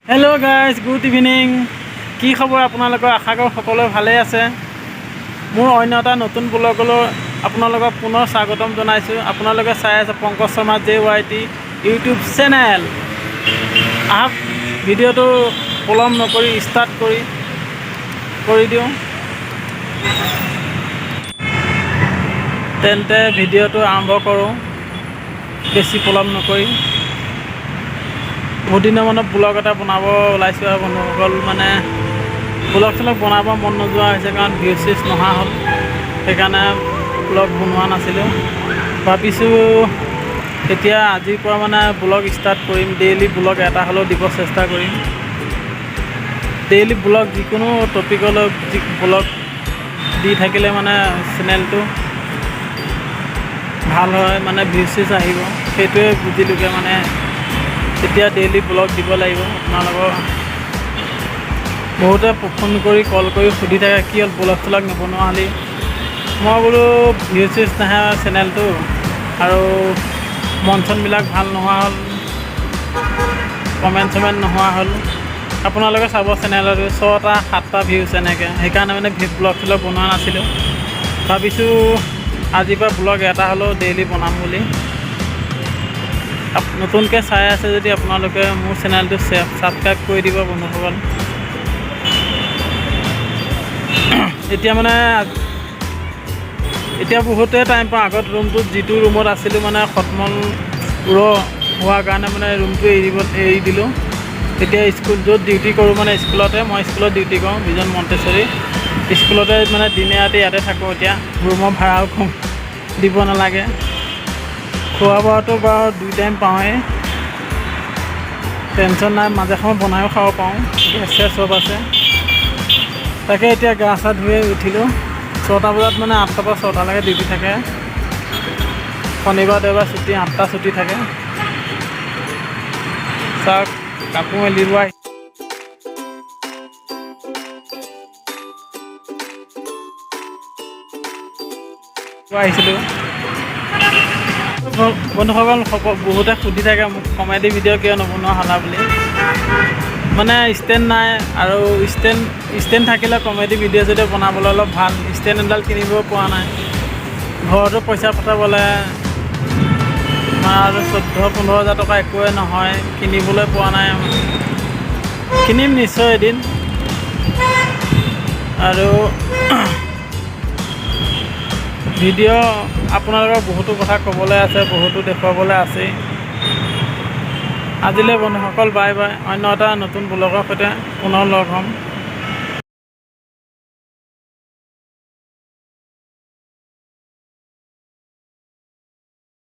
Hello' guys, good evening. কি খবৰ আপোনালোকৰ? আশা কৰোঁ সকলোৱে ভালেই আছে। মোৰ অন্য এটা নতুন ব্লগলৈ আপোনালোকক পুনৰ স্বাগতম জনাইছোঁ। আপোনালোকে চাই আছে Pankaj Sharma JYT YouTube channel. আহক ভিডিঅ'টো পলম নকৰি ষ্টাৰ্ট কৰি দিওঁ। তেন্তে ভিডিঅ'টো আৰম্ভ কৰোঁ বেছি পলম নকৰি। বহুত দিনৰ মানত ব্লগ এটা বনাব ওলাইছোঁ আৰু বন্ধুসকল, মানে ব্লগ চলগ বনাব মন নোযোৱা হৈছে কাৰণ ভিউজ চিউজ নহা হ'ল, সেইকাৰণে ব্লগ বনোৱা নাছিলোঁ। ভাবিছোঁ এতিয়া আজিৰ পৰা মানে ব্লগ ষ্টাৰ্ট কৰিম। ডেইলি ব্লগ এটা হ'লেও দিব চেষ্টা কৰিম। ডেইলি ব্লগ যিকোনো টপিকলৈ ব্লগ দি থাকিলে মানে চেনেলটো ভাল হয়, মানে ভিউজ চিউজ আহিব। সেইটোৱে বুজিলোগৈ, মানে এতিয়া ডেইলি ব্লগ দিব লাগিব। আপোনালোকৰ বহুতে ফোন কৰি কল কৰি সুধি থাকে কি হ'ল ব্লগ চলগ নবনোৱা হ'লি। মই বোলো ভিউজ চিউজ নাহে চেনেলটো, আৰু মন চনবিলাক ভাল নোহোৱা হ'ল, কমেণ্ট চমেণ্ট নোহোৱা হ'ল। আপোনালোকে চাব চেনেলত 6টা 7টা ভিউজ এনেকৈ, সেইকাৰণে মানে ব্লগ চলগ বনোৱা নাছিলোঁ। ভাবিছোঁ আজিৰ পৰা ব্লগ এটা হ'লেও ডেইলি বনাম বুলি। নতুনকৈ চাই আছে যদি আপোনালোকে মোৰ চেনেলটো ছাবস্ক্ৰাইব কৰি দিব বন্ধুসকল। এতিয়া বহুতে টাইম পাওঁ। আগত ৰুমটোত যিটো ৰুমত আছিলোঁ মানে খটমল হোৱাৰ কাৰণে মানে ৰুমটো এৰি দিলোঁ। এতিয়া স্কুল য'ত ডিউটি কৰোঁ, মানে স্কুলতে, মই স্কুলত ডিউটি কৰোঁ, বিজন মণ্টেশ্বৰী স্কুলতে, মানে দিনে ৰাতি ইয়াতে থাকোঁ। এতিয়া ৰুমৰ ভাড়াও কম দিব নালাগে। খোৱা বোৱাটো বাৰু 2 টাইম পাওঁৱেই, টেনশ্যন নাই। মাজে সময় বনায়ো খাব পাৰোঁ, গেছ চব আছে। তাকে এতিয়া গা চা ধুই উঠিলোঁ। 6টা বজাত, মানে 8টাৰ পৰা 6টালৈকে ডিউটি থাকে। শনিবাৰ দেওবাৰ ছুটি, 8টা ছুটি থাকে। চাওক কাপোৰ মেলিব আহিছিলোঁ। বন্ধুসকল বহুতে সুধি থাকে মোক কমেডি ভিডিঅ' কিয় নবনোৱা হ'লা বুলি। মানে ষ্টেণ্ড নাই, আৰু ষ্টেণ্ড থাকিলে কমেডি ভিডিঅ' যদি বনাবলৈ অলপ ভাল। ষ্টেণ্ড এডাল কিনিব পৰা নাই, ঘৰতো পইচা পঠাবলৈ আৰু 14-15 হাজাৰ টকা একোৱে নহয়, কিনিবলৈ পোৱা নাই। কিনিম নিশ্চয় এদিন। আৰু ভিডিঅ' আপোনালোকৰ বহুতো কথা ক'বলৈ আছে, বহুতো দেখুৱাবলৈ আছেই। আজিলৈ বন্ধুসকল বাই বাই। অন্য এটা নতুন ব্লগৰ সৈতে পুনৰ লগ হ'ম।